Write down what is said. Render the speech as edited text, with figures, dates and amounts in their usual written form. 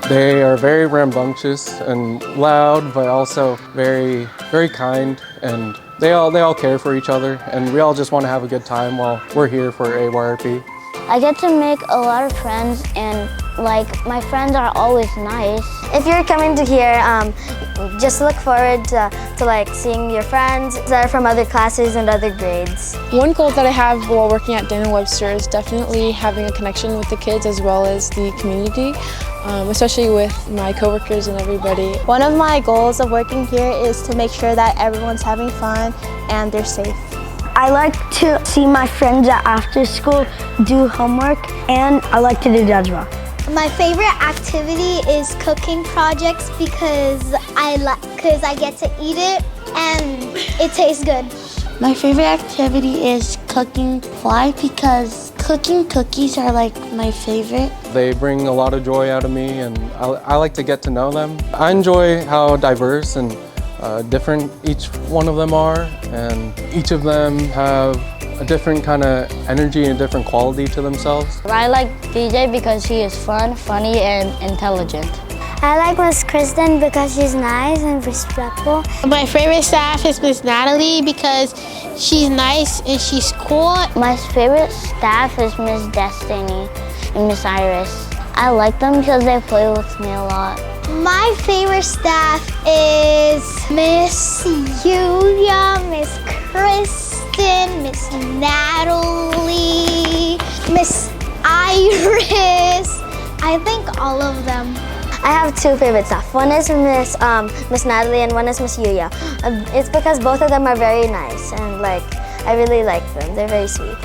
They are very rambunctious and loud, but also very, very kind, and they all care for each other, and we all just want to have a good time while we're here for AYRP. I get to make a lot of friends, and my friends are always nice. If you're coming to here, just look forward to seeing your friends that are from other classes and other grades. One goal that I have while working at Daly Webster is definitely having a connection with the kids as well as the community, especially with my coworkers and everybody. One of my goals of working here is to make sure that everyone's having fun and they're safe. I like to see my friends at after school do homework, and I like to do dodgeball. My favorite activity is cooking projects because I get to eat it and it tastes good. My favorite activity is cooking fly because cooking cookies are my favorite. They bring a lot of joy out of me, and I like to get to know them. I enjoy how diverse and different each one of them are, and each of them have a different kind of energy and a different quality to themselves. I like DJ because she is fun, funny, and intelligent. I like Miss Kristen because she's nice and respectful. My favorite staff is Miss Natalie because she's nice and she's cool. My favorite staff is Miss Destiny and Miss Iris. I like them because they play with me a lot. My favorite staff is Miss Yulia, Miss Kristen, Miss Natalie, Miss Iris. I think all of them. I have two favorite staff. One is Miss Natalie and one is Miss Yulia. It's because both of them are very nice, and I really like them. They're very sweet.